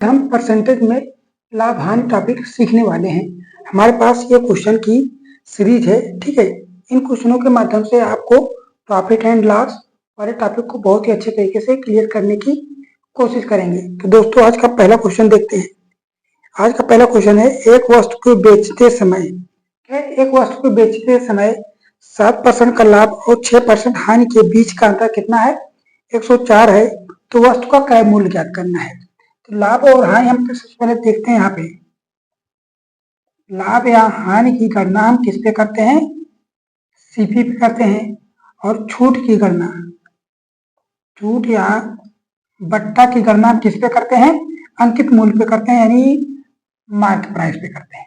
हम परसेंटेज में लाभ हानि टॉपिक सीखने वाले हैं। हमारे पास ये क्वेश्चन की सीरीज है, ठीक है। इन क्वेश्चनों के माध्यम से आपको प्रॉफिट एंड लॉस वाले टॉपिक को बहुत ही अच्छे तरीके से क्लियर करने की कोशिश करेंगे। तो दोस्तों आज का पहला क्वेश्चन देखते हैं। आज का पहला क्वेश्चन है, एक वस्तु को बेचते समय, एक वस्तु को बेचते समय 7% का लाभ और 6% हानि के बीच का अंतर कितना है? 104 है। तो वस्तु का क्रय मूल्य ज्ञात करना है। तो लाभ और हानि हम सबसे पहले देखते हैं। यहाँ पे लाभ या हानि की गणना हम किस पे करते हैं? सीपी पे करते हैं। और छूट की गणना, छूट या बट्टा की गणना हम किस पे करते हैं? अंकित मूल्य पे करते हैं, यानी मार्केट प्राइस पे करते हैं।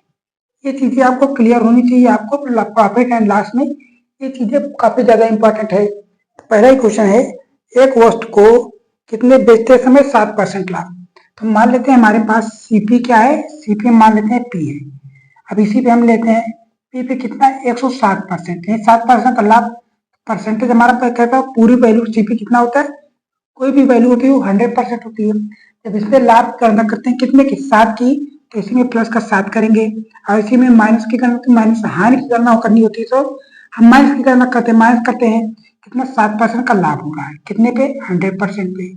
ये चीजें आपको क्लियर होनी चाहिए। आपको प्रॉफिट एंड लॉस में ये चीजें काफी ज्यादा इंपॉर्टेंट है। तो पहला ही क्वेश्चन है, एक वस्तु को कितने बेचते समय 7% लाभ। तो मान लेते हैं हमारे पास सीपी क्या है? सीपी मान लेते हैं पी है। अब इसी पे हम लेते हैं पी पे कितना? 107%। 7% का लाभ, परसेंटेज हमारा कहता है पूरी वैल्यू सीपी कितना होता है? कोई भी वैल्यू होती है वो 100% होती है। जब इसमें लाभ गणना करते हैं कितने की? 7 की, तो इसी में प्लस का 7 करेंगे। और इसी में माइनस की गणना, तो माइनस हानि की गणना करनी होती है, तो हम माइनस की गणना करते हैं, माइनस करते हैं। कितना? 7% का लाभ हो रहा है, कितने पे? 100% पे,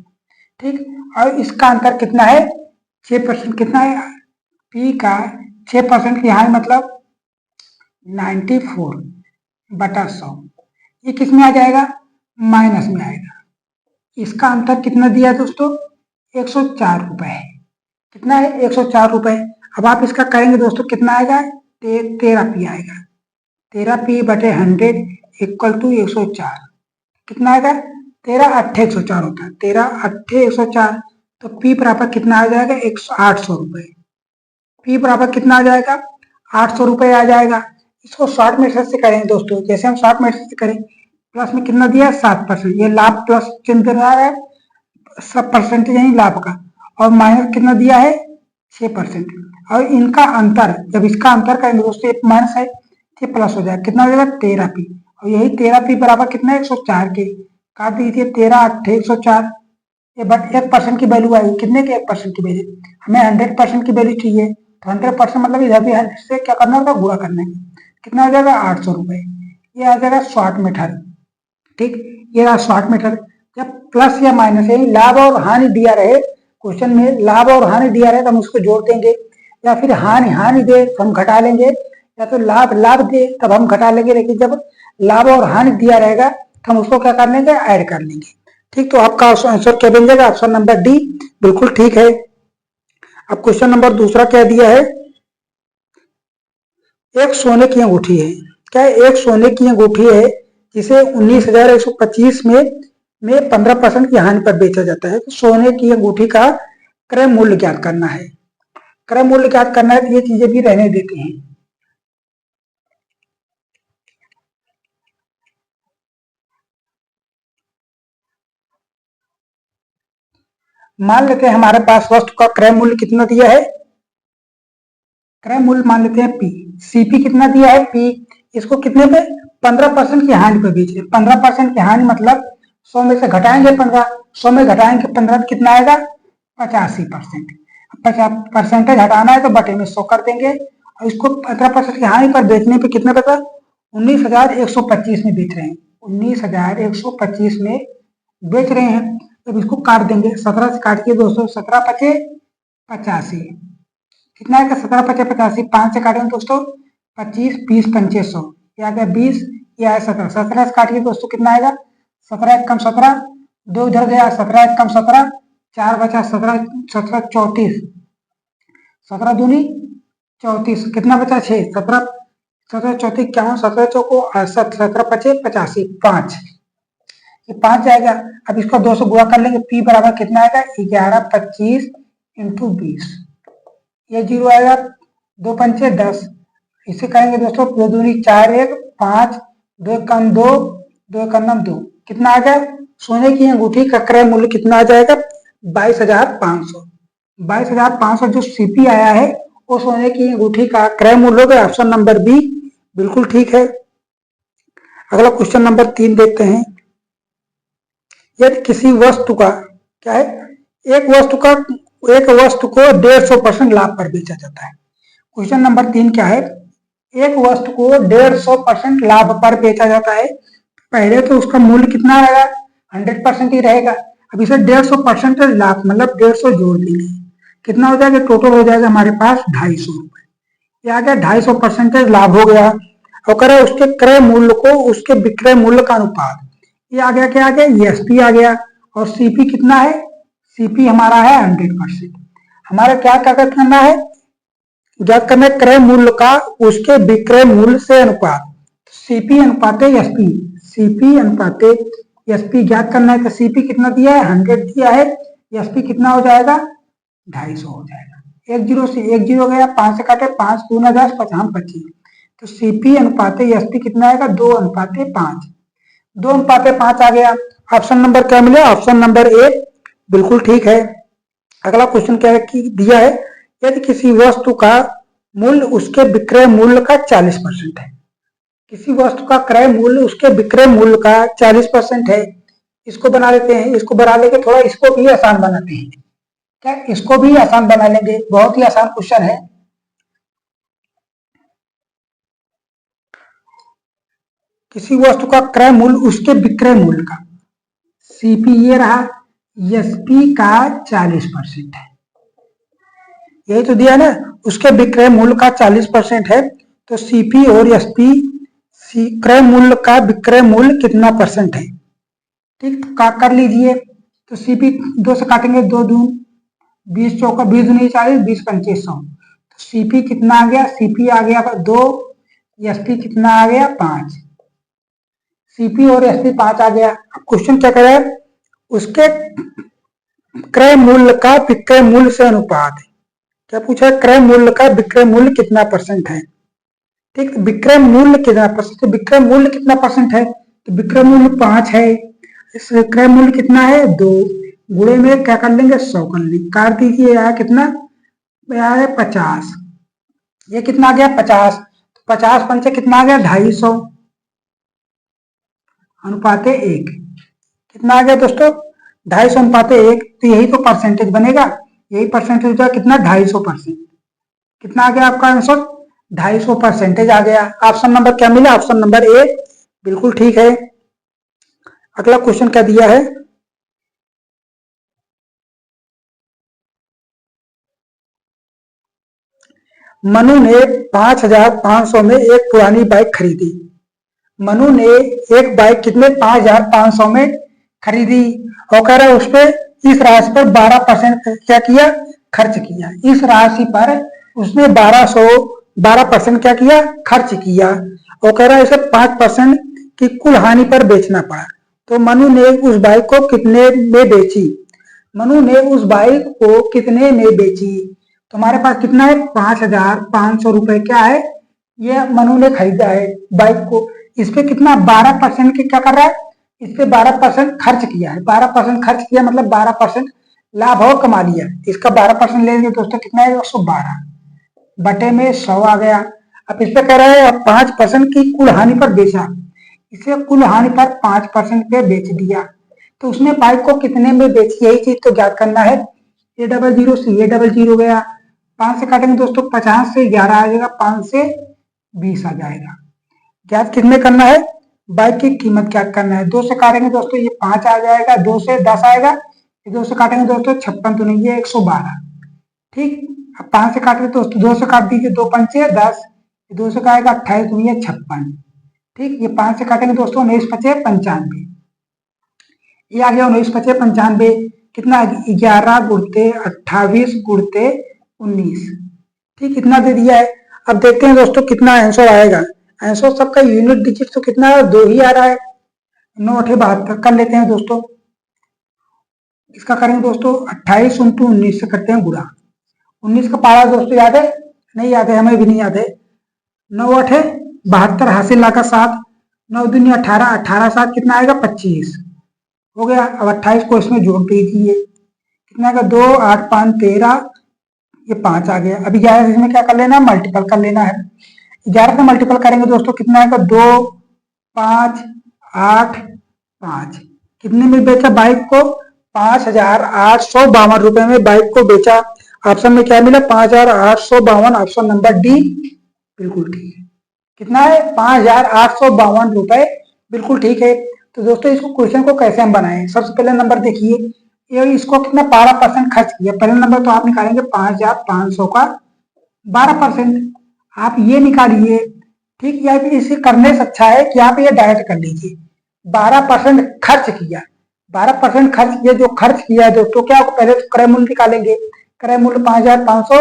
ठीक। और इसका अंतर कितना है? 6%। कितना है? पी का 6% की हानि मतलब 94/100। ये किस में आ जाएगा? माइनस में आएगा। इसका अंतर कितना दिया है दोस्तों? 104 रुपए है। कितना है? 104 रुपए। अब आप इसका करेंगे दोस्तों, कितना आएगा? 13 पी आएगा। 13 पी बटे 100 इक्वल टू 104। कितना आएगा? 13 8 104 होता है। 13 8 104। तो पी बराबर कितना आ जाएगा? 800 रुपए। पी बराबर कितना आ जाएगा? 800 रुपए आ जाएगा। इसको शॉर्ट मेथड से करेंगे दोस्तों। जैसे हम शॉर्ट मेथड से करें, प्लस में कितना दिया? 7%। ये लाभ प्लस चिन्ह दे रहा है, सब परसेंटेज यही लाभ का। और माइनस कितना दिया है? 6%। और इनका अंतर, जब इसका अंतर करेंगे दोस्तों, ये माइनस है, ये प्लस हो जाएगा। कितना हो जाएगा? 13 पी। और यही 13 पी बराबर कितना है? 104 के। काट दीजिए, 13 8 104। ये बट 1% की वैल्यू आई। कितने की? 1% की वैल्यू। हमें 100% की वैल्यू चाहिए, तो 100% मतलब इधर भी 100 से क्या करना होगा? गुणा करना है। कितना हो जाएगा? 800 रुपए। ये आ जाएगा शॉर्ट मेथड, ठीक। ये रहा शॉर्ट मेथड। जब प्लस या माइनस है, लाभ और हानि दिया रहे, क्वेश्चन में लाभ और हानि दिया रहे तो हम उसको जोड़ देंगे, या फिर हानि हानि दे तो हम घटा लेंगे, या तो लाभ लाभ दे तब हम घटा लेंगे। लेकिन जब लाभ और हानि दिया रहेगा तो हम उसको क्या कर लेंगे? ऐड कर लेंगे, ठीक। तो आपका आंसर क्या बन जाएगा? ऑप्शन नंबर डी बिल्कुल ठीक है। अब क्वेश्चन नंबर दूसरा क्या दिया है? एक सोने की अंगूठी है। क्या है? एक सोने की अंगूठी है जिसे 19,125 में 15% की हानि पर बेचा जाता है। तो सोने की अंगूठी का क्रय मूल्य ज्ञात करना है। क्रय मूल्य ज्ञात करना है, तो ये चीजें भी रहने देते हैं। मान लेते हैं हमारे पास वस्तु का क्रय मूल्य कितना दिया है? क्रय मूल्य मान लेते हैं पी। सीपी कितना दिया है? पी। इसको कितने पे? 15% की हानि पर बेच रहे। 15% की हानि मतलब 100 में से घटाएंगे 15, 100 में घटाएंगे 15 कितना आएगा? 85%। 50% हटाना है तो बटे में 100 कर देंगे। और इसको 15% की हानि पर बेचने पे कितना पता? 19,125 में बेच रहे हैं। 19,125 में बेच रहे हैं। तब इसको काट देंगे, 17 से काटिए दोस्तों। 17 पचे 85। कितना आएगा? 17 पचे 85। 5 से काटेंगे दोस्तों 25, 20 पंचे 100। ये आ गया 20, ये आया 17। 17 से काटिए दोस्तों, कितना आएगा? 17 कम 17, 2 इधर गया, 17 कम 17, 4 बचा 17, 17 34, 17 दूनी 34, कितना बचा? 6, 17 17 34 51, 17 चौको 68, 17 पचे 85, 5। ये 5 जाएगा। अब इसको 2 से गुणा कर लेंगे। पी बराबर कितना आएगा? 1125 इंटू 20। ये 0 आएगा, 2 पंचे 10। इसे करेंगे दोस्तों, 2 दूनी 4 1 5, 2 कम 2, 2 कम 2। कितना आ गया? सोने की अंगूठी का क्रय मूल्य कितना आ जाएगा? 22,500। 22,500 जो सीपी आया है वो सोने की अंगूठी का क्रय मूल्य होगा। ऑप्शन नंबर बी बिल्कुल ठीक है। अगला क्वेश्चन नंबर 3 देखते हैं। यदि किसी वस्तु का क्या है? एक वस्तु का एक वस्तु को 150% लाभ पर बेचा जाता है। क्वेश्चन नंबर 3 क्या है, एक वस्तु को 150% लाभ पर बेचा जाता है, पहले तो उसका मूल्य कितना रहेगा, 100% ही रहेगा। अब इसे 150% लाभ मतलब 150 जोड़ देंगे, कितना हो जाएगा, टोटल हो जाएगा हमारे पास 250 रुपए। ये आ गया 250% लाभ हो गया। और करें उसके क्रय मूल्य को उसके विक्रय मूल्य का अनुपात, ये आ गया, क्या आ गया, एसपी आ गया। और सीपी कितना है, सीपी हमारा है 100%। हमारा क्या क्या करना है, ज्ञात करना है क्रय मूल्य का उसके विक्रय मूल्य से अनुपात, सीपी अनुपाते एसपी, सीपी अनुपाते एसपी ज्ञात करना है। तो सीपी कितना दिया है, 100 दिया है, एसपी कितना हो जाएगा, 250 हो जाएगा। एक जीरो से एक जीरो गया, 5 से काटे 5 दूना 10 50 25, तो सीपी अनुपाते एसपी कितना आएगा, 2:5, 2:5 आ गया। ऑप्शन नंबर क्या मिला, ऑप्शन नंबर ए बिल्कुल ठीक है। अगला क्वेश्चन क्या है कि दिया है, यदि किसी वस्तु का मूल्य उसके विक्रय मूल्य का 40% है, किसी वस्तु का क्रय मूल्य उसके विक्रय मूल्य का 40% है, इसको बना लेते हैं, इसको बना लेंगे, थोड़ा इसको भी आसान बनाते हैं। क्या इसको भी आसान बना लेंगे, बहुत ही आसान क्वेश्चन है। किसी वस्तु का क्रय मूल्य उसके विक्रय मूल्य का, सीपी ये रहा, एसपी का 40% है, यही तो दिया ना, उसके विक्रय मूल्य का 40% है, तो सीपी और एसपी क्रय मूल्य का विक्रय मूल्य कितना परसेंट है, ठीक, कर लीजिए। तो सीपी 2 से काटेंगे, 2 दून 20 चौका 20 दूनी 40, 20 पंचे 100, तो सीपी कितना आ गया, सीपी आ गया 2, एसपी कितना आ गया 5, सीपी और एसपी 5 आ गया। अब क्वेश्चन क्या कर रहा है, उसके क्रय मूल्य का विक्रय मूल्य से अनुपात है, क्या पूछा है, क्रय मूल्य का विक्रय मूल्य कितना परसेंट है, ठीक, विक्रय मूल्य कितना परसेंट, तो विक्रय मूल्य कितना परसेंट है, तो विक्रय मूल्य 5 है, इस क्रय मूल्य कितना है 2, गुणे में क्या कर लेंगे 100 कर लेंगे, काट दीजिए, यहाँ कितना है 50, ये कितना आ गया 50, 50 पंचे कितना आ गया 250, अनुपाते 1, कितना आ गया दोस्तों 250 अनुपाते 1, तो यही तो परसेंटेज बनेगा, यही परसेंटेज होगा कितना 250%, कितना आ गया आपका आंसर 250% आ गया। ऑप्शन नंबर क्या मिला, ऑप्शन नंबर ए बिल्कुल ठीक है। अगला क्वेश्चन क्या दिया है, मनु ने 5500 में एक पुरानी बाइक खरीदी, मनु ने एक बाइक कितने 5500 में खरीदी, और कह रहा है उस पर इस राशि पर 12% क्या किया, खर्च किया, इस राशि पर उसने 12% क्या किया, खर्च किया, और कह रहा है इसे 5% की कुल हानि पर बेचना पड़ा, तो मनु ने उस बाइक को कितने में बेची, मनु ने उस बाइक को कितने में बेची, तो हमारे पास कितना है 5500 रुपए क्या है, ये मनु ने खरीदा है बाइक को, इस पे कितना 12% की क्या कर रहा है, इस पे 12% खर्च किया है, 12% खर्च किया मतलब 12% लाभ और कमा लिया, इसका 12% लेंगे दोस्तों कितना है 112 बटे में 100 आ गया। अब इस पे कह रहा है 5% की कुल हानि पर बेचा, इसे कुल हानि पर 5% पे बेच दिया, तो उसने बाइक को कितने में बेची, यही चीज तो ज्ञात करना है। ये डबल जीरो से ये डबल जीरो गया, 5 से काटेंगे दोस्तों 50 से 11 आ जाएगा, 5 से 20 आ जाएगा। ज्ञात कितने करना है, बाइक की कीमत ज्ञात करना है। 2 से काटेंगे दोस्तों ये 5 आ जाएगा, 2 से 10 आएगा, 2 से काटेंगे दोस्तों 56 तो नहीं है 112, ठीक। अब 5 से काटेंगे दोस्तों 2 से काट दीजिए, 2 पंचे 10, 2 से काटेगा 28 तो नहीं है 56, ठीक। ये 5 से काटेंगे दोस्तों 19 पचे 95, ये आ गया 19 पचे 95, कितना 11 गुणते 28 गुणते 19, ठीक, इतना दे दिया है। अब देखते हैं दोस्तों कितना आंसर आएगा, आंसर सबका यूनिट डिजिट तो कितना है 2 ही आ रहा है, 9 8 72 कर लेते हैं दोस्तों, इसका करेंगे दोस्तों 28 × 19 से करते हैं गुणा, 19 का पारा दोस्तों याद है, नहीं याद है, हमें भी नहीं याद है, 9 8 72 हासिल लाकर 7, 9 दूनी 18, 18 7 कितना आएगा 25 हो गया। अब 28 को इसमें जोड़ दीजिए, कितना आएगा 2 8 5 13, ये 5 आ गया। अभी 11 इसमें क्या कर लेना है, मल्टीपल कर लेना है, 11 से मल्टीपल करेंगे दोस्तों कितना आएगा 2 5 8 5, कितने में बेचा बाइक को 5,852 रुपए में बाइक को बेचा। ऑप्शन में क्या मिला? 5,852, ऑप्शन नंबर डी बिल्कुल ठीक है। कितना है? 5,852 रुपए, बिल्कुल ठीक है। तो दोस्तों इसको क्वेश्चन को कैसे हम बनाएं? सबसे पहले नंबर देखिए, ये इसको कितना 12% खर्च किया। पहले नंबर तो आप निकालेंगे 5,500 का 12%, आप ये निकालिए, ठीक। या फिर इसे करने से अच्छा है कि आप ये डायरेक्ट कर लीजिए। 12% खर्च किया, 12% खर्च किया, जो खर्च किया है दोस्तों क्या, पहले तो क्रय मूल्य निकालेंगे। क्रय मूल्य 5,500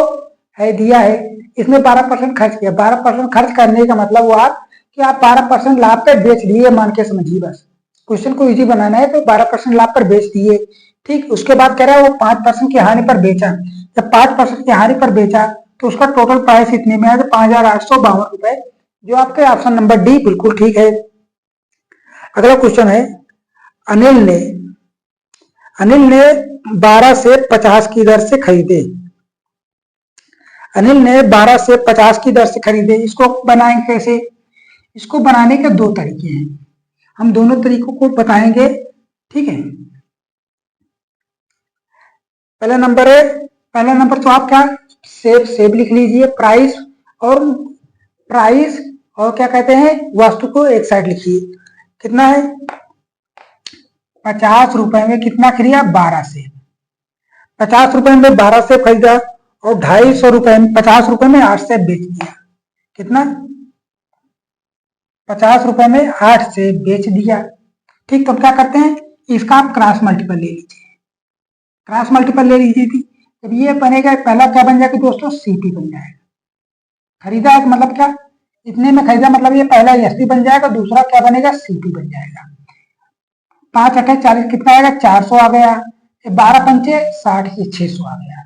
है, दिया है, इसमें 12% खर्च किया। 12% खर्च करने का मतलब हुआ कि आप 12% लाभ पे बेच दिए, मान के समझिए। बस क्वेश्चन को इजी बनाना है तो 12% लाभ पर बेच दिए, ठीक। उसके बाद कह रहा है वो 5% की हानि पर बेचा। जब 5% की हानि पर बेचा तो उसका टोटल प्राइस इतने में है, तो 5,852 रुपए, जो आपके ऑप्शन नंबर डी बिल्कुल ठीक है। अगला क्वेश्चन है, अनिल ने 12 से 50 की दर से खरीदे। अनिल ने 12 से 50 की दर से खरीदे। इसको बनाएंगे कैसे? इसको बनाने के दो तरीके हैं, हम दोनों तरीकों को बताएंगे, ठीक है। पहला नंबर तो आप क्या, सेब लिख लीजिए, प्राइस और क्या कहते हैं, वस्तु को एक साइड लिखिए। कितना है? 50 रुपए में कितना खरीदा? 12 से। 50 रुपए में 12 से खरीदा और 250 रुपए में, 50 रुपए में 8 से बेच दिया। कितना? 50 रुपए में 8 से बेच दिया, ठीक। तो क्या करते हैं, इसका आप क्रॉस मल्टीपल ले लीजिए, क्रॉस मल्टीपल ले लीजिए थी। जब ये बनेगा, पहला क्या बन जाएगा दोस्तों? सीपी बन जाएगा। खरीदा है मतलब क्या, इतने में खरीदा, मतलब ये पहला एसपी बन जाएगा, दूसरा क्या बनेगा? सीपी बन जाएगा। 5 8 40 कितना आएगा? 400 आ गया। 12 पंचे 60, ये 600 आ गया,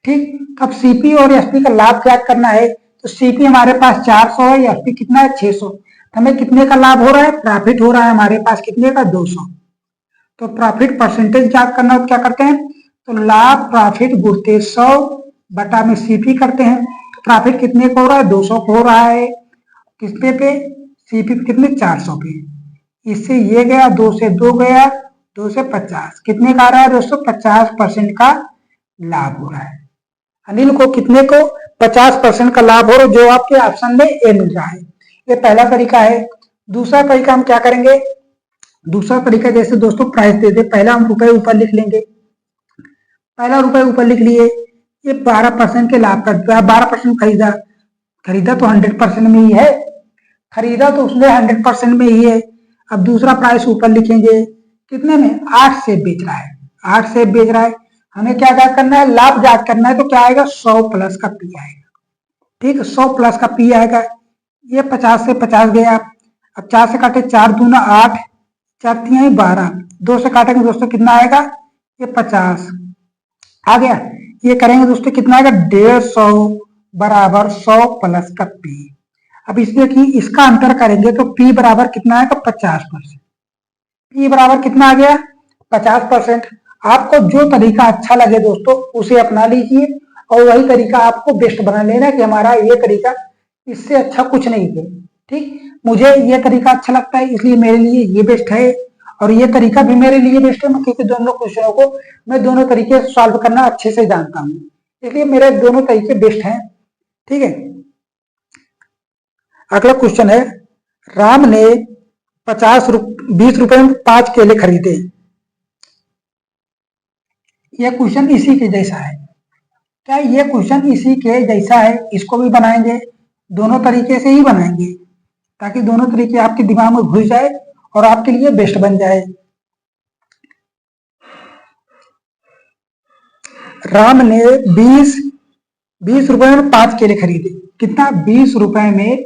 ठीक। अब सीपी और एसपी का लाभ क्या करना है, तो सीपी हमारे पास 400 है, एसपी कितना है? 600। हमें कितने का लाभ हो रहा है? प्रॉफिट हो रहा है हमारे पास, कितने का? 200। तो प्रॉफिट परसेंटेज क्या करना है, क्या करते हैं, तो लाभ प्रॉफिट गुणित 100 बटा में सीपी करते हैं। तो प्रॉफिट कितने का हो रहा है? 200 का हो रहा है। कितने पे? सीपी कितने? 400 पे। इससे ये गया, 2 से 2 गया, 2 से 50, कितने का आ रहा है दोस्तों? 50% का लाभ हो रहा है। अनिल को कितने को? 50% का लाभ हो रहा है, जो आपके ऑप्शन में ए मिल रहा है। ये पहला तरीका है। दूसरा तरीका हम क्या करेंगे, दूसरा तरीका जैसे दोस्तों प्राइस दे दे, पहला हम रुपए ऊपर लिख लेंगे, पहला रुपए ऊपर लिख लिए। ये 12% के लाभ का, 12% खरीदा तो 100% में ही है, खरीदा तो उसने 100% में ही है। अब दूसरा प्राइस ऊपर लिखेंगे, कितने में? 8 से बेच रहा है, 8 से बेच रहा है। हमें क्या ज्ञात करना है? लाभ ज्ञात करना है। तो क्या आएगा? 100 प्लस का पी आएगा, ठीक है, 100 प्लस का पी आएगा। ये 50 से 50 गया। अब 4 से काटे, 4 दूना 8, 4 3 12, 2 से काटेंगे दोस्तों, कितना आएगा? ये 50 आ गया। ये करेंगे दोस्तों, कितना आएगा? 150 बराबर 100 प्लस का पी। अब इसलिए कि इसका अंतर करेंगे तो पी बराबर कितना आएगा? 50%। पी बराबर कितना आ गया? 50%। आपको जो तरीका अच्छा लगे दोस्तों उसे अपना लीजिए, और वही तरीका आपको बेस्ट बना लेना कि हमारा ये तरीका, इससे अच्छा कुछ नहीं है, ठीक। मुझे ये तरीका अच्छा लगता है, इसलिए मेरे लिए ये बेस्ट है, और ये तरीका भी मेरे लिए बेस्ट है, क्योंकि दोनों क्वेश्चनों को मैं दोनों तरीके से सॉल्व करना अच्छे से जानता हूँ, इसलिए मेरे दोनों तरीके बेस्ट हैं, ठीक है। अगला क्वेश्चन है, राम ने 20 रुपए में 5 केले खरीदे। यह क्वेश्चन इसी के जैसा है। क्या ये क्वेश्चन इसी के जैसा है? इसको भी बनाएंगे, दोनों तरीके से ही बनाएंगे, ताकि दोनों तरीके आपके दिमाग में घुस जाए और आपके लिए बेस्ट बन जाए। राम ने 20 रुपए में 5 केले खरीदे। कितना? 20 रुपए में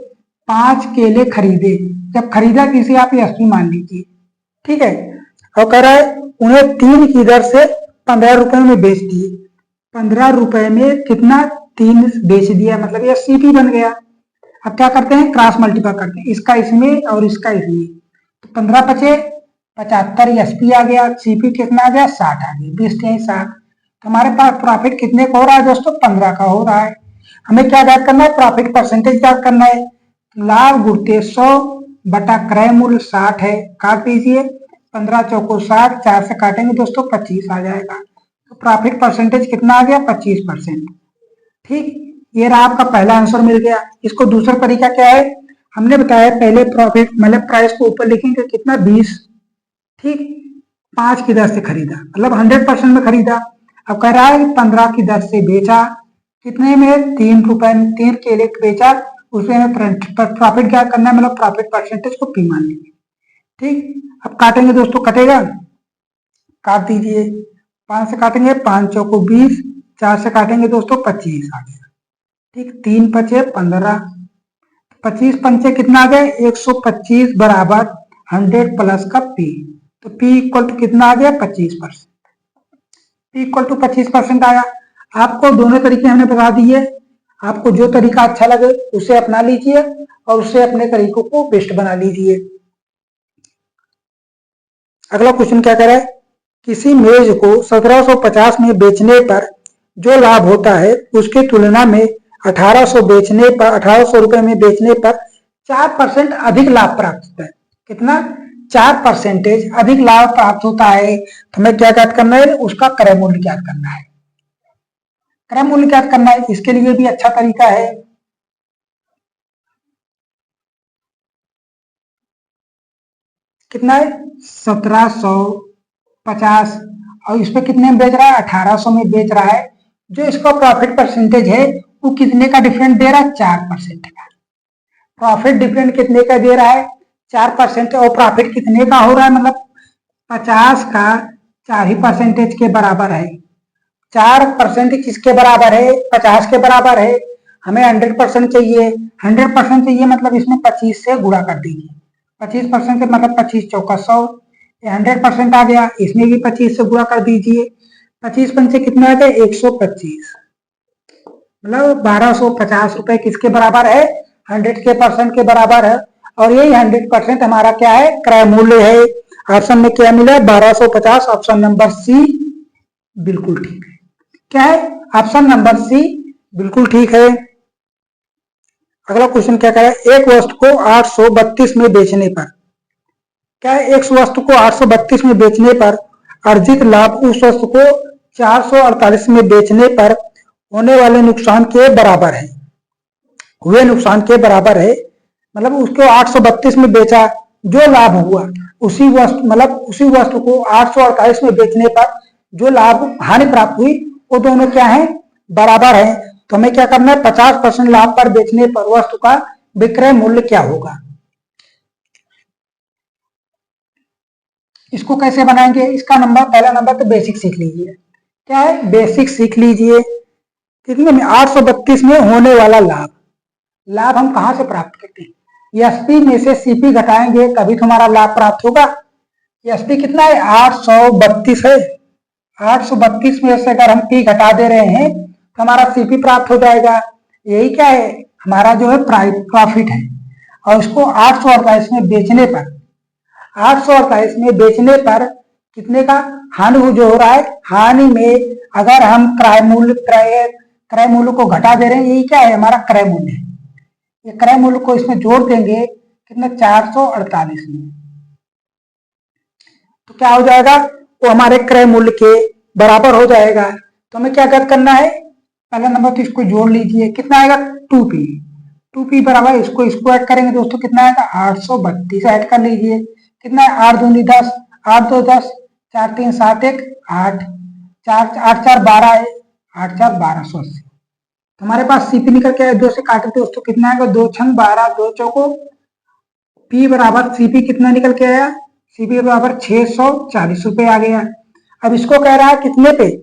5 केले खरीदे। जब खरीदा किसी, आप एसपी मान लीजिए, ठीक है। और कह रहा है उन्हें 3 की दर से 15 रुपए में बेच दिए। 15 रुपए में कितना? 3 बेच दिया, मतलब ये सीपी बन गया। अब क्या करते हैं? क्रॉस मल्टीपल करते हैं, इसका इसमें और इसका इसमें। तो 15 पचे 75 एसपी आ गया, सीपी कितना आ गया? 60 आ गया, 20 60। तो हमारे पास प्रॉफिट कितने का हो रहा है दोस्तों? 15 का हो रहा है। हमें क्या ज्ञात करना है? प्रॉफिट परसेंटेज ज्ञात करना है। लाभ गुणित 100 बटा क्रय मूल्य 60 है, काट दीजिए, 15 चौको 60, 4 से काटेंगे दोस्तों 25 आ जाएगा। तो प्रॉफिट परसेंटेज कितना आ गया? 25%। ठीक, ये रहा आपका पहला आंसर मिल गया। इसको दूसरा तरीका क्या है, हमने बताया पहले प्रॉफिट मतलब प्राइस को ऊपर लिखेंगे कितना 20, ठीक, 5 की दर से खरीदा मतलब 100% में खरीदा। अब कह रहा है 15 की दर से बेचा, कितने में? 3 रुपए, 3 केले बेचा, उसमें प्रॉफिट क्या करना है, मतलब प्रॉफिट परसेंटेज को पी मान लीजिए। ठीक, अब काटेंगे दोस्तों, कटेगा, काट दीजिए। 5 से काटेंगे 5 चौको 20, 4 से काटेंगे दोस्तों 25 आ गया। ठीक, 3 पचे 15, 25 पंचे कितना आ गया? 125 बराबर 100 प्लस का पी। तो पी इक्वल टू कितना आ गया? 25%। पी इक्वल टू 25% आया। आपको दोनों तरीके हमने बता दिए, आपको जो तरीका अच्छा लगे उसे अपना लीजिए और उससे अपने तरीकों को बेस्ट बना लीजिए। अगला क्वेश्चन क्या कह रहा है, किसी मेज को 1750 में बेचने पर जो लाभ होता है उसकी तुलना में 1800 रुपए में बेचने पर 4% अधिक लाभ प्राप्त होता है। कितना? 4% अधिक लाभ प्राप्त होता है। तो हमें क्या ज्ञात करना है? उसका क्रय मूल्य ज्ञात करना है। क्रय मूल्य ज्ञात करना है, इसके लिए भी अच्छा तरीका है। कितना है? 1750 और इस पे कितने में बेच रहा है? 1800 में बेच रहा है। जो इसका प्रॉफिट परसेंटेज है वो कितने का डिफरेंट दे रहा है? 4% का। प्रॉफिट डिफरेंट कितने का दे रहा है? 4%। और प्रॉफिट कितने का हो रहा है? मतलब 50 का 4 ही परसेंटेज के बराबर है। 4% किसके बराबर है? 50 के बराबर है। हमें 100% चाहिए। 100% चाहिए मतलब इसमें 25 से गुणा कर दीजिए। 25% मतलब 25 चौका 100, 100% आ गया। इसमें भी 25 से गुणा कर दीजिए। 25 पंचे कितना आ गया? 125, मतलब 1250 रुपए किसके बराबर है? 100% के बराबर है। और यही 100% हमारा क्या है? क्रय मूल्य है। ऑप्शन में क्या मिला? 1250। ऑप्शन नंबर सी बिल्कुल ठीक है। क्या है? ऑप्शन नंबर सी बिल्कुल ठीक है। अगला क्वेश्चन क्या कह रहा है, एक वस्तु को 832 में बेचने पर, क्या है? एक वस्तु को 832 में बेचने पर अर्जित लाभ उस वस्तु को 448 में बेचने पर होने वाले नुकसान के बराबर है। हुए नुकसान के बराबर है मतलब उसको 832 में बेचा, जो लाभ हुआ उसी वस्तु मतलब उसी वस्तु को 848 में बेचने पर जो लाभ हानि प्राप्त हुई वो दोनों क्या है? बराबर है। तो हमें क्या करना है? 50% लाभ पर बेचने पर वस्तु का विक्रय मूल्य क्या होगा? इसको कैसे बनाएंगे? इसका नंबर, पहला नंबर तो बेसिक सीख लीजिए। क्या है? बेसिक सीख लीजिए। कितने में? 832 में होने वाला लाभ। लाभ हम कहां से प्राप्त करते हैं? एसपी में से सीपी घटाएंगे तभी तुम्हारा लाभ प्राप्त होगा। एसपी कितना है? 832 है। 832 में से अगर हम पी घटा दे रहे हैं तो हमारा सीपी प्राप्त हो जाएगा। यही क्या है? हमारा जो है प्रॉफिट है। और इसको 848 में बेचने पर, 848 में बेचने पर कितने का हानि जो हो रहा है? हानि में अगर हम क्रय मूल्य को घटा दे रहे हैं, यही क्या है? हमारा क्रय मूल्य है। ये क्रय मूल्य को इसमें जोड़ देंगे कितने? 448 में, तो क्या हो जाएगा? वो हमारे क्रय मूल्य के बराबर हो जाएगा। तो हमें क्या करना है? पहला नंबर तो इसको जोड़ लीजिए, कितना आएगा? 2p। 2p बराबर इसको ऐड करेंगे दोस्तों, कितना आएगा? 832 ऐड कर लीजिए। कितना है? 8 दूनी 10, 8 2 10, 4 3 7 1 8, 4 8 4 12 है, 8 4 1280। हमारे पास सीपी निकल के 2 से काटे दोस्तों, कितना आएगा? 2 6 12, 2 चौको पी बराबर सीपी कितना निकल के आया? सीपी बराबर 640 रुपए आ गया। अब इसको कह रहा है कितने पे?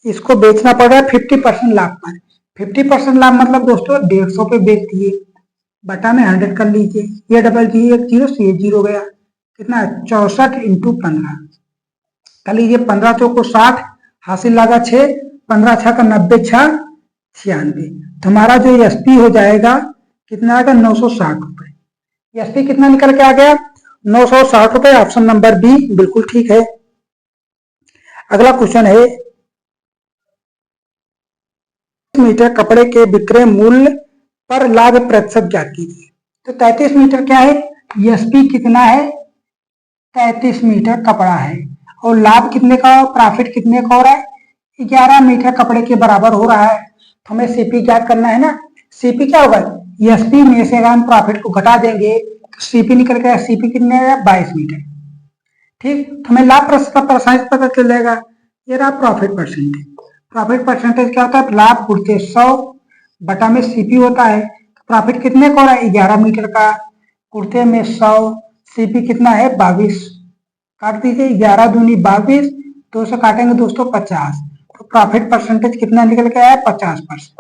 इसको बेचना पड़ रहा है 50% लाभ पर। 50% लाभ मतलब दोस्तों 150 पे बेच दिए, बटा में 100 कर लीजिए। ये डबल जी एक जीरो से ये जीरो गया। कितना है? 64 इंटू 15 कर लीजिए। 15 चौको 60, हासिल लगा 6, 15 छः का 90, 6 96। तो हमारा जो एसपी हो जाएगा कितना आएगा? 960 रुपए। एसपी कितना निकल के आ गया? 960 रुपए। ऑप्शन नंबर बी बिल्कुल ठीक है। अगला क्वेश्चन है, मीटर कपड़े के विक्रय मूल्य पर लाभ प्रतिशत ज्ञात कीजिए। तो 33 मीटर क्या है? एसपी कितना है? 33 मीटर कपड़ा है और लाभ कितने का, प्रॉफिट कितने का हो रहा है, 11 मीटर कपड़े के बराबर हो रहा है। तो हमें सीपी ज्ञात करना है ना। सीपी क्या होगा, एसपी में से अगर हम प्रॉफिट को घटा देंगे तो सीपी निकल गया, सीपी कितने आया 22 मीटर। ठीक, तो हमें लाभ परसेंटेज पता चल जाएगा। ये रहा प्रॉफिट परसेंटेज। प्रॉफिट परसेंटेज क्या होता है, लाभ गुणित 100 बटा में सीपी होता है। प्रॉफिट कितने का हो रहा है, 11 मीटर का, गुणित में 100, सीपी कितना है 22, काट दीजिए, 11 दूनी 22, 2 से काटेंगे दोस्तों 50, तो प्रॉफिट परसेंटेज कितना निकल के आया 50%।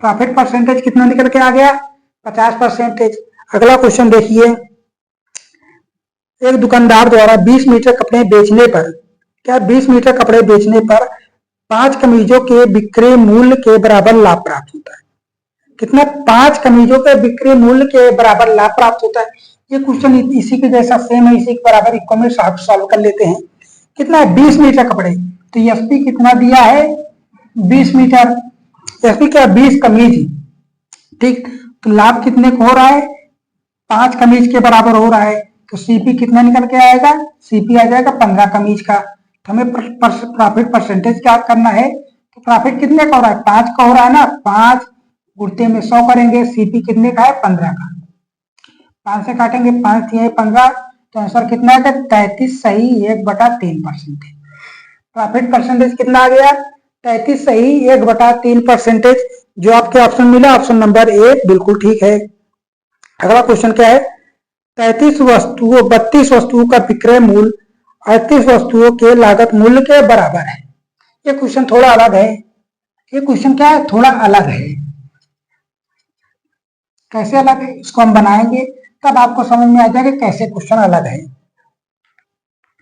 प्रॉफिट परसेंटेज कितना निकल के आ गया 50%। अगला क्वेश्चन देखिए, एक दुकानदार द्वारा 20 मीटर कपड़े बेचने पर, क्या 20 मीटर कपड़े बेचने पर 5 कमीजों के बिक्री मूल्य के बराबर लाभ प्राप्त होता है। कितना, 5 कमीजों के बिक्री मूल्य के बराबर लाभ प्राप्त होता है। ये क्वेश्चन इसी के जैसा सेम है, इसी के बराबर इक्को में सॉल्व कर लेते हैं। कितना है 20 मीटर कपड़े, तो एसपी कितना दिया है 20 मीटर, एसपी क्या 20 कमीज। ठीक, तो लाभ कितने को हो रहा है 5 कमीज के बराबर हो रहा है, तो सीपी कितना निकल के आएगा, सीपी आ जाएगा 15 कमीज का। तो हमें प्रॉफिट परसेंटेज क्या करना है, तो प्रॉफिट कितने का हो रहा है 5 का हो रहा है ना, 5 गुणते में 100 करेंगे, सीपी कितने का है 15 का, 5 से काटेंगे 5 दिए 15, तो आंसर कितना है 33 सही 1/3%। प्रॉफिट परसेंटेज कितना आ गया 33 सही 1/3%, जो आपके ऑप्शन मिला ऑप्शन नंबर ए बिल्कुल ठीक है। अगला क्वेश्चन क्या है, 32 वस्तुओं का विक्रय मूल्य 38 वस्तुओं के लागत मूल्य के बराबर है। ये क्वेश्चन थोड़ा अलग है, ये क्वेश्चन क्या है थोड़ा अलग है। कैसे अलग है इसको हम बनाएंगे तब आपको समझ में आ जाएगा कैसे क्वेश्चन अलग है।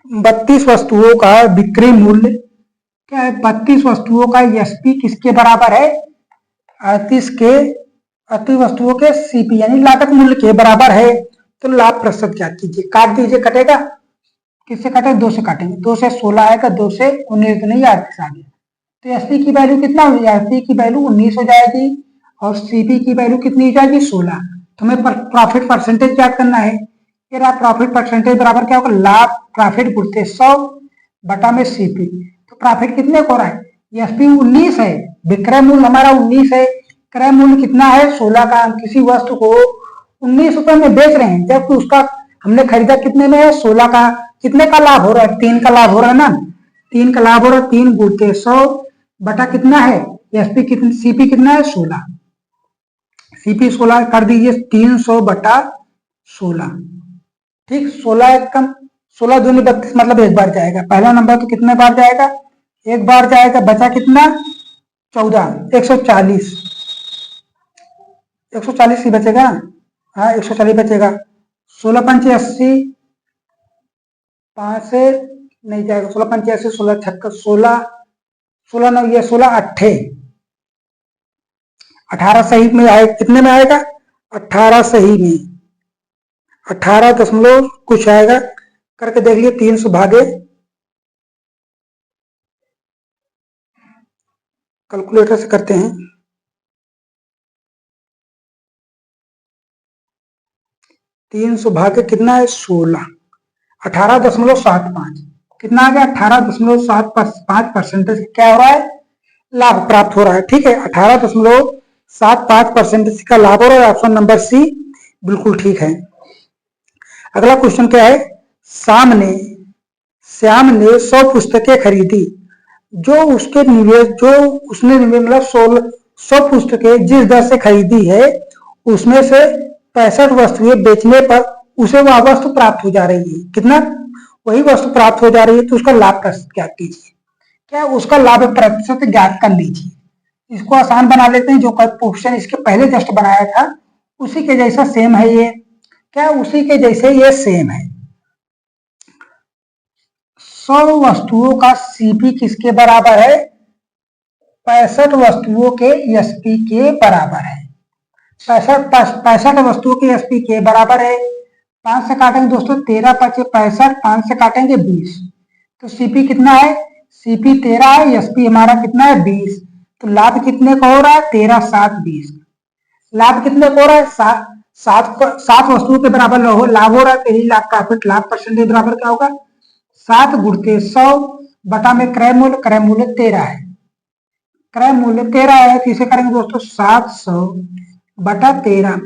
32 वस्तुओं का बिक्री मूल्य क्या है, 32 वस्तुओं का एसपी किसके बराबर है 38 वस्तुओं के सीपी यानी लागत मूल्य के बराबर है। तो लाभ प्रतिशत क्या कीजिए, काट दीजिए, कटेगा किससे काटेगा 2 से काटेंगे, 2 से 16 आएगा, 2 से 19 नहीं 38 आ गया। तो एसपी की वैल्यू कितना हो जाएगी, एसपी की वैल्यू 19 हो जाएगी और सीपी की वैल्यू कितनी हो जाएगी 16। तो हमें प्रॉफिट परसेंटेज क्या करना है, ये रहा प्रॉफिट परसेंटेज बराबर क्या होगा, लाभ प्रॉफिट गुणित 100 बटा में सीपी। तो प्रॉफिट कितने को हो रहा है, एसपी 19 है, विक्रय मूल्य हमारा 19 है, क्रय मूल्य कितना है 16 का। हम किसी वस्तु को 19 रुपए में बेच रहे हैं जबकि उसका हमने खरीदा कितने में है 16 का। कितने का लाभ हो रहा है 3 का लाभ हो रहा है ना, 3 का लाभ हो रहा है, 3 गुणित 100 बटा कितना है एसपी कितना, सीपी कितना है 16, सीपी 16 कर दीजिए 300 बटा 16। ठीक, 16 एक कम 16 दूनी 32 मतलब एक बार जाएगा, पहला नंबर तो कितने बार जाएगा एक बार जाएगा, बचा कितना 14 140 140 ही बचेगा, हाँ 140 बचेगा, 16 पंचे 80, 5 से नहीं जाएगा, 16 पंचे 80, 16 छक्का 16 9 ये 16 अट्ठे 18 सही में आएगा, कितने में आएगा 18 सही में 18 दशमलव कुछ आएगा, करके देख लिए 300 भागे कैलकुलेटर से करते हैं, 300 भागे कितना है 16, 18.75 कितना आ गया 18.75% क्या हो रहा है लाभ प्राप्त हो रहा है। ठीक है, 18.75% का लाभ हो रहा है, ऑप्शन नंबर सी बिल्कुल ठीक है। अगला क्वेश्चन क्या है, श्याम ने 100 पुस्तकें खरीदी, जो उसने मतलब 100 पुस्तकें जिस दर से खरीदी है उसमें से 65 वस्तुएं बेचने पर उसे वह वस्तु प्राप्त हो जा रही है, कितना वही वस्तु प्राप्त हो जा रही है, तो उसका लाभ प्रतिशत ज्ञात कीजिए। क्या उसका लाभ प्रतिशत ज्ञात कर लीजिए, इसको आसान बना लेते हैं, जो क्वेश्चन इसके पहले जस्ट बनाया था उसी के जैसा सेम है ये, क्या उसी के जैसे ये सेम है। 100 वस्तुओं का सीपी किसके बराबर है 65 वस्तुओं के एसपी के बराबर है, 65 वस्तुओं के एसपी के बराबर है। 5 से काटेंगे दोस्तों 13 5 65, 5 से काटेंगे 20, तो सीपी कितना है सीपी 13 है, एसपी हमारा कितना है 20, तो लाभ कितने का हो रहा है 13 7 20, लाभ कितने का हो रहा है सात वस्तुओं के बराबर लाभ हो रहा है, तो यही लाभ प्रॉफिट लाभ परसेंटेज बराबर क्या होगा, 7 गुणित 100 बटा में क्रय मूल्य 13 है, क्रय मूल्य 13 है, तो इसे करेंगे दोस्तों 700 बटा 13,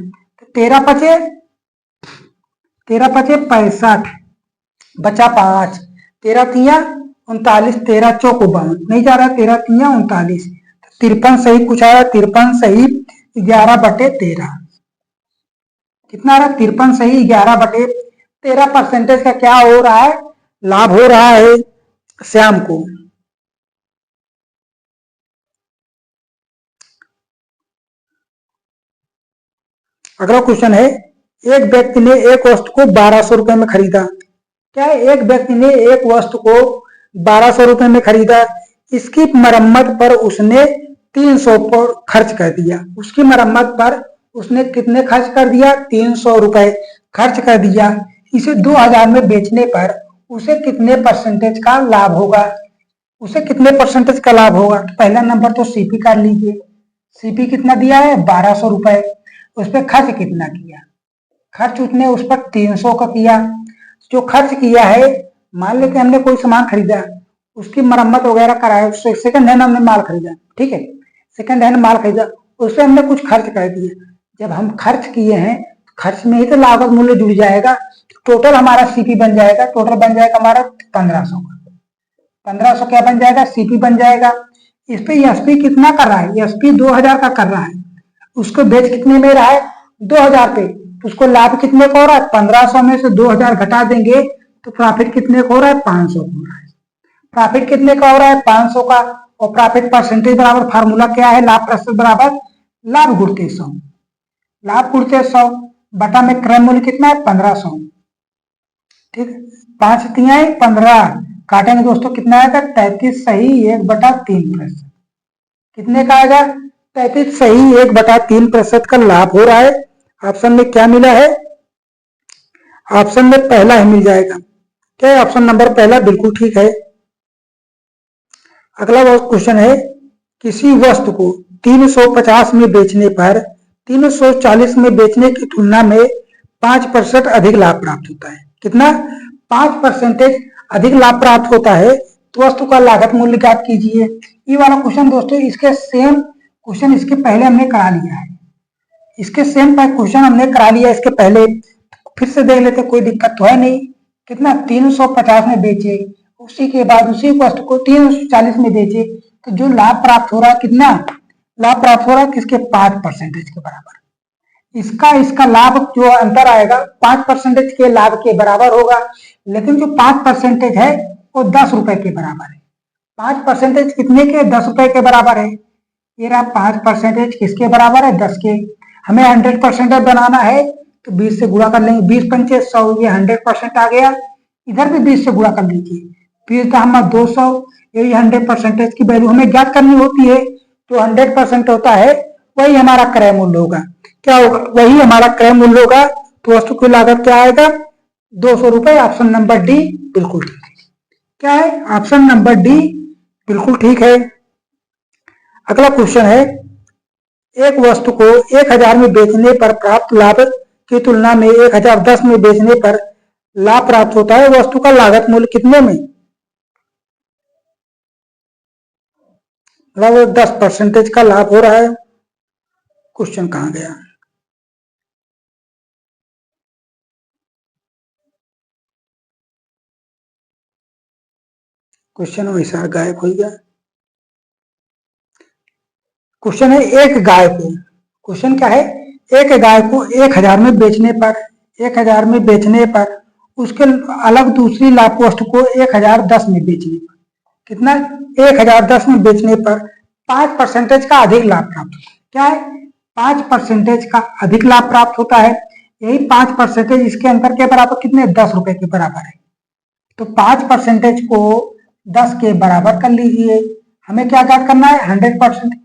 13 पचे 65, बचा 5, 13 तिया 39, 13 चौको 52, नहीं जा रहा, 13 तिया 39, 53 सही कुछ आया, 53 सही 11 बटे 13, कितना आ रहा, 53 सही 11 बटे 13 परसेंटेज का क्या हो रहा है, लाभ हो रहा है श्याम को। अगला क्वेश्चन है, एक व्यक्ति ने एक वस्तु को 1200 रुपए में खरीदा, क्या है, एक व्यक्ति ने एक वस्तु को 1200 रुपए में खरीदा, इसकी मरम्मत पर उसने 300 पर खर्च कर दिया, उसकी मरम्मत पर उसने कितने खर्च कर दिया, 300 रुपए खर्च कर दिया, इसे 2000 में बेचने पर उसे कितने परसेंटेज का लाभ होगा, उसे कितने परसेंटेज का लाभ होगा, तो पहला नंबर तो सीपी कर लीजिए, सीपी कितना दिया है 1200 रुपए, उस पर खर्च कितना किया, खर्च उसने उस पर 300 का किया, जो खर्च किया है, मान लेते हमने कोई सामान खरीदा, उसकी मरम्मत वगैरह कराया, सेकंड हैंड हमने माल खरीदा, ठीक है, सेकंड हैंड माल खरीदा, उससे हमने कुछ खर्च कर दिया, जब हम खर्च किए हैं खर्च में ही तो लागत मूल्य जुड़ जाएगा, टोटल हमारा सीपी बन जाएगा, टोटल बन जाएगा हमारा 1500 का, 1500 क्या बन जाएगा, सीपी बन जाएगा। इस पे एसपी कितना कर रहा है, एसपी 2000 का कर रहा है, उसको बेच कितने में रहा है 2000 पे, उसको लाभ कितने का हो रहा है, 1500 में से 2000 घटा देंगे तो प्रॉफिट कितने का हो रहा है, 500 का हो रहा है, प्रॉफिट कितने का हो रहा है 500 का, और प्रॉफिट परसेंटेज बराबर फार्मूला क्या है, लाभ प्रतिशत बराबर लाभ गुणित 100, लाभ गुणित 100 बटा में क्रय मूल्य कितना है 1500, ठीक, 5 तिया 15, काटेंगे दोस्तों कितना आएगा 33 सही 1/3%, कितने का आएगा 33 सही 1/3% का लाभ हो रहा है। ऑप्शन में क्या मिला है, ऑप्शन में पहला ही मिल जाएगा, क्या है ऑप्शन नंबर पहला बिल्कुल ठीक है। अगला क्वेश्चन है, किसी वस्तु को 350 में बेचने पर 340 में बेचने की तुलना में 5% अधिक लाभ प्राप्त होता है, कितना 5% अधिक लाभ प्राप्त होता है, तो वस्तु का लागत मूल्य ज्ञात कीजिए। ये वाला क्वेश्चन दोस्तों इसके सेम क्वेश्चन इसके पहले हमने करा लिया है, इसके सेम क्वेश्चन हमने करा लिया इसके पहले, फिर से देख लेते, कोई दिक्कत तो है नहीं, कितना 350 में बेचे, उसी के बाद उसी वस्तु को 340 में बेचे, तो जो लाभ प्राप्त हो रहा है कितना लाभ प्राप्त हो रहा है, किसके 5% के बराबर, इसका लाभ जो अंतर आएगा 5% के लाभ के बराबर होगा, लेकिन जो 5% है वो 10 रुपए के बराबर है, 5% कितने के 10 रुपए के बराबर है, ये रहा 5% किसके बराबर है 10 के, हमें 100% बनाना है तो 20 से गुणा कर लेंगे, 20 पंचे 100, ये 100% आ गया, इधर भी 20 से गुणा कर लीजिए, 20 का हम 200, यही 100% की वैल्यू हमें ज्ञात करनी होती है, जो 100% होता है वही हमारा क्रय मूल्य होगा, क्या होगा वही हमारा क्रय मूल्य होगा, तो वस्तु की लागत क्या आएगा 200 रुपए, ऑप्शन नंबर डी बिल्कुल ठीक है, क्या है ऑप्शन नंबर डी बिल्कुल ठीक है। अगला क्वेश्चन है, एक वस्तु को 1000 में बेचने पर प्राप्त लाभ की तुलना में 1010 में बेचने पर लाभ प्राप्त होता है, वस्तु का लागत मूल्य कितने में, लगभग 10% का लाभ हो रहा है। क्वेश्चन कहां गया, क्वेश्चन वैसा गायब हो गया। क्वेश्चन है, एक गाय को, क्वेश्चन क्या है, एक गाय को 1000 में बेचने पर 1000 में बेचने पर उसके अलग दूसरी लाभ वस्तु को 1010 में बेचने पर कितना 1010 में बेचने पर 5% का अधिक लाभ प्राप्त होता है, क्या है 5% का अधिक लाभ प्राप्त होता है, यही 5% इसके अंतर के बराबर कितने 10 रुपए के बराबर है, तो 5% को 10 के बराबर कर लीजिए, हमें क्या ज्ञात करना है 100%,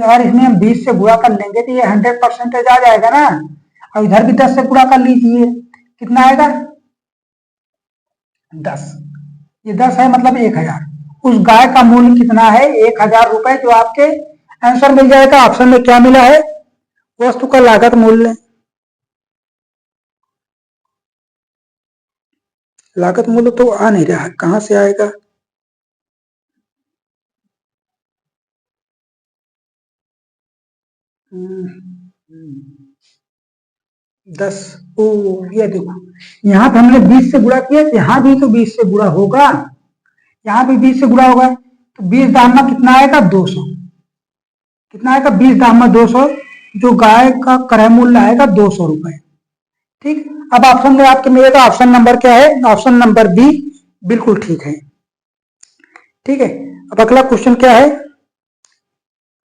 और इसमें हम 20 से गुणा कर लेंगे तो ये 100% आ जाएगा ना, और इधर भी 10 से गुणा कर लीजिए, कितना आएगा 10, ये 10 है मतलब 1000, उस गाय का मूल्य कितना है 1000 रुपए, जो आपके आंसर मिल जाएगा। ऑप्शन में क्या मिला है, वस्तु का लागत मूल्य, लागत मूल्य तो आ नहीं रहा है, कहां से आएगा? दस। ओ, ये देखो, यहाँ पे हमने 20 से गुणा किया, यहाँ भी तो 20 से गुणा होगा, यहाँ भी 20 से गुणा होगा, तो 20 दाम में कितना आएगा? 200। कितना आएगा? 20 दाम में 200, जो गाय का क्रय मूल्य आएगा 200 रुपए। ठीक, अब ऑप्शन में आपके मिलेगा, ऑप्शन नंबर क्या है? ऑप्शन नंबर बी बिल्कुल ठीक है। ठीक है, अब अगला क्वेश्चन क्या है?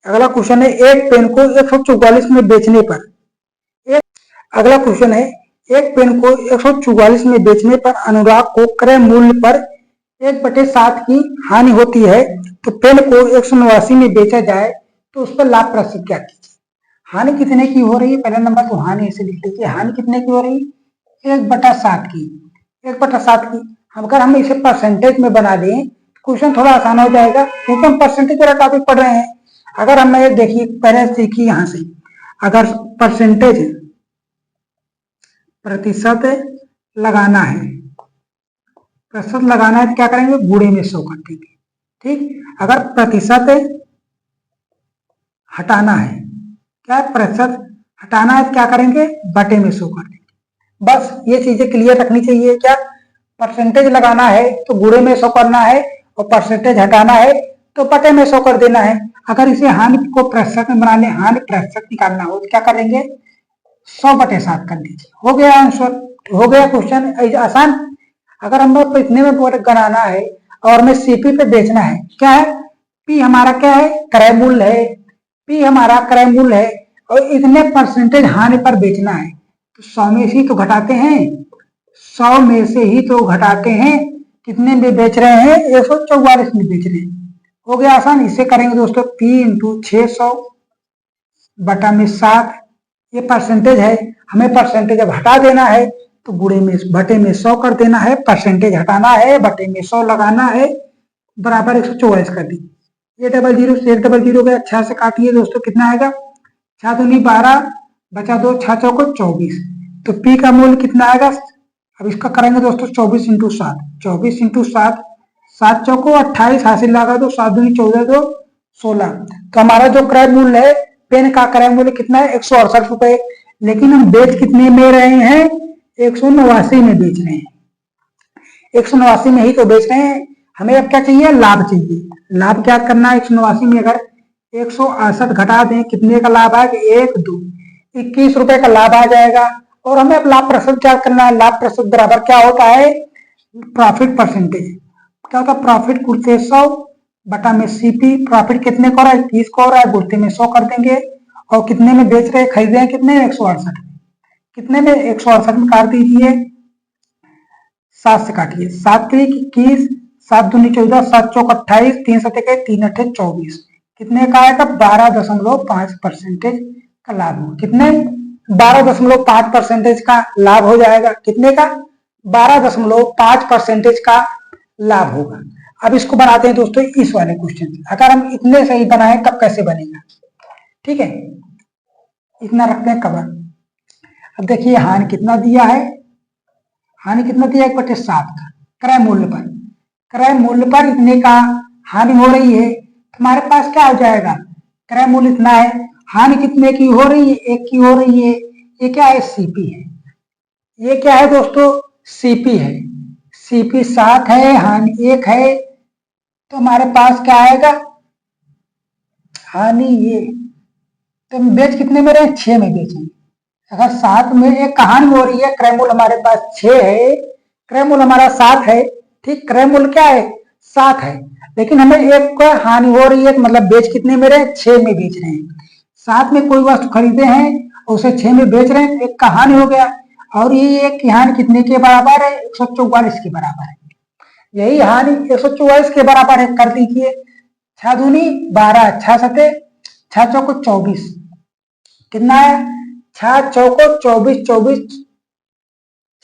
अगला क्वेश्चन है, एक पेन को 144 में बेचने पर अगला क्वेश्चन है, एक पेन को 144 में बेचने पर अनुराग को क्रय मूल्य पर 1/7 की हानि होती है, तो पेन को 189 में बेचा जाए तो उस पर लाभ प्रतिशत क्या कीजिए? हानि कितने की हो रही है? पहला नंबर तो हानि ऐसे लिख लीजिए, हानि कितने की हो रही है? 1/7 की। 1/7 की, अगर हम इसे परसेंटेज में बना दें, क्वेश्चन थोड़ा आसान हो जाएगा, क्योंकि हम परसेंटेज वाला टॉपिक पढ़ रहे हैं। अगर हम देखिए, पहले सीखिए यहां से, अगर परसेंटेज प्रतिशत लगाना है, प्रतिशत लगाना है तो क्या करेंगे? गुणे में 100 कर देंगे। ठीक, अगर प्रतिशत हटाना है, क्या प्रतिशत हटाना है तो क्या करेंगे? बटे में 100 कर देंगे। बस ये चीजें क्लियर रखनी चाहिए। क्या परसेंटेज लगाना है तो गुणे में 100 करना है, और परसेंटेज हटाना है तो बटे में 100 कर देना है। अगर इसे हानि को प्रतिशत में बना ले, हानि प्रतिशत निकालना हो तो क्या करेंगे? 100/7 कर दीजिए, हो गया आंसर, हो गया क्वेश्चन आसान। अगर हम लोग इतने में बनाना है और हमें सीपी पे बेचना है, क्या है? पी हमारा क्या है? क्रय मूल्य है। पी हमारा क्रय मूल्य है, और इतने परसेंटेज हानि पर बेचना है, तो 100 में से ही तो घटाते हैं, 100 में से ही तो घटाते हैं। कितने में बेच रहे हैं? 144 में बेच रहे हैं। हो गया आसान। इसे करेंगे दोस्तों, पी इंटू 600 बटा में 7, ये परसेंटेज है, हमें परसेंटेज जब हटा देना है तो गुणे में बटे में 100 कर देना है, परसेंटेज हटाना है, बटे में 100 लगाना है, बराबर 144 कर दी। ये डबल जीरो से एक डबल जीरो गया, 6 से काटिए दोस्तों, कितना आएगा? 6 दूनी 12, बचा 2, 6 चौको 24, तो पी का मूल्य कितना आएगा? अब इसका करेंगे दोस्तों 24 इंटू 7, 24 इंटू 7, 7 चौको 28, हासिल लगा दो, 7 दूनी 14, 2 16। तो हमारा जो क्रय मूल्य है, पेन का क्रय मूल्य कितना है? 168 रुपए। लेकिन हम बेच कितने में रहे हैं? 189 में बेच रहे हैं, 189 में ही तो बेच रहे हैं। हमें अब क्या चाहिए? लाभ चाहिए। लाभ क्या करना है? 189 में अगर 168 घटा दें, कितने का लाभ आएगा? 1 2 21 रुपए का लाभ आ जाएगा। और हमें अब लाभ प्रतिशत क्या करना है? लाभ प्रतिशत बराबर क्या होता है? Profit percentage. क्या होता है? प्रॉफिट गुणते 100 बटा में सीपी। प्रॉफिट कितने को हो रहा है? 30 को हो रहा है, गुणते में 100 कर देंगे। और कितने में बेच रहे हैं? खरीदे हैं कितने? 168। कितने में? 168 में काट दीजिए, 7 से काटिए, 7 3 21, 7 दूनी 14, 7 चौक 28, 3 7 3 8 24, कितने का आएगा? 12.5% का लाभ हो। कितने? 12.5% का लाभ हो जाएगा। कितने का? 12.5% का लाभ होगा। अब इसको बनाते हैं दोस्तों इस वाले क्वेश्चन से। अगर हम इतने सही बनाए तब कैसे बनेगा? ठीक है, इतना रखते हैं कवर। अब देखिए हानि कितना दिया है? हानि कितना दिया? 1/7 का क्रय मूल्य पर। क्रय मूल्य पर इतने का हानि हो रही है, हमारे पास क्या हो जाएगा? क्रय मूल्य इतना है, हानि कितने की हो रही है? 1 की हो रही है। ये क्या है? सीपी है। ये क्या है दोस्तों? सीपी है। सीपी 7 है, हानि 1 है, तो हमारे पास क्या आएगा? हानि ये, तो हम बेच कितने में रहे? 6 में बेचेंगे। अगर 7 में एक कहानी हो रही है, क्रय मूल्य हमारे पास 6 है, क्रय मूल्य हमारा 7 है। ठीक, क्रय मूल्य क्या है? 7 है, लेकिन हमें एक को हानि हो रही है, तो मतलब बेच कितने में रहे? 6 में बेच रहे हैं। 7 में कोई वस्तु खरीदे हैं, उसे 6 में बेच रहे हैं, एक का हानि हो गया। और ये एक की हानि कितने के बराबर है? 144 के बराबर है। यही हानि 144 के बराबर है, कर लीजिए। 6 दूनी 12, 6 सते 6 चौको 24, कितना है? 6 चौको 24, 24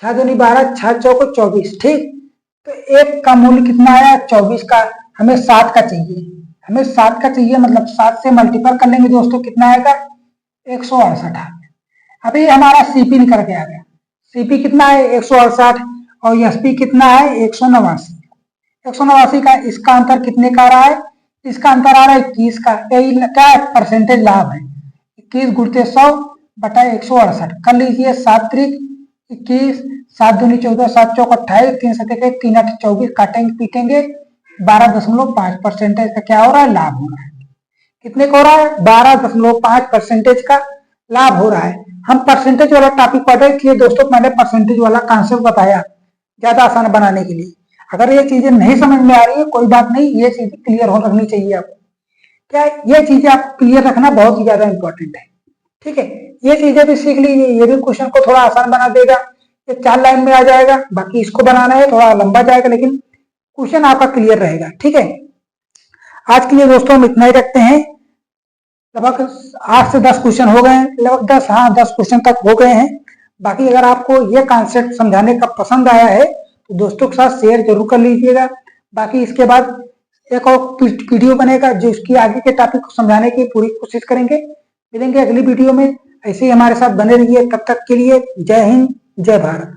6 दूनी 12, 6 चौको 24। ठीक, तो एक का मूल्य कितना आया? 24 का। हमें 7 का चाहिए, हमें 7 का चाहिए, मतलब 7 से मल्टीपल कर लेंगे दोस्तों, कितना आएगा? 168। अभी हमारा सीपी निकल के आ गया। सीपी कितना है? 168। और एसपी कितना है 189। 189 का इसका अंतर कितने का आ रहा है, इसका अंतर आ रहा है 21 का। यही क्या है, परसेंटेज लाभ है। 21 गुणते 100 बटा 168 कर लीजिए। 7 त्रिक 21, 7 दूनी 14, 7 चौक 28, 3 सतह 3 8 24, काटेंगे पीटेंगे 12.5 परसेंटेज का क्या हो रहा है, लाभ हो रहा है। कितने का हो रहा है, 12.5 परसेंटेज का लाभ हो रहा है। हम परसेंटेज वाला टॉपिक पढ़े, इसलिए दोस्तों मैंने परसेंटेज वाला कॉन्सेप्ट बताया ज्यादा आसान बनाने के लिए। अगर ये चीजें नहीं समझ में आ रही है कोई बात नहीं, ये चीजें क्लियर हो रखनी चाहिए आपको। क्या ये चीजें आप क्लियर रखना बहुत ही ज्यादा इंपॉर्टेंट है, ठीक है। ये चीजें भी सीख लीजिए, ये भी क्वेश्चन को थोड़ा आसान बना देगा। ये 4 लाइन में आ जाएगा, बाकी इसको बनाना है थोड़ा लंबा जाएगा, लेकिन क्वेश्चन आपका क्लियर रहेगा, ठीक है। आज के लिए दोस्तों हम इतना ही रखते हैं। लगभग 8 से 10 क्वेश्चन हो गए हैं, लगभग 10 क्वेश्चन तक हो गए हैं। बाकी अगर आपको ये कॉन्सेप्ट समझाने का पसंद आया है तो दोस्तों के साथ शेयर जरूर कर लीजिएगा। बाकी इसके बाद एक और वीडियो बनेगा जो इसकी आगे के टॉपिक को समझाने की पूरी कोशिश करेंगे। मिलेंगे अगली वीडियो में, ऐसे ही हमारे साथ बने रहिए। तब तक के लिए जय हिंद, जय भारत।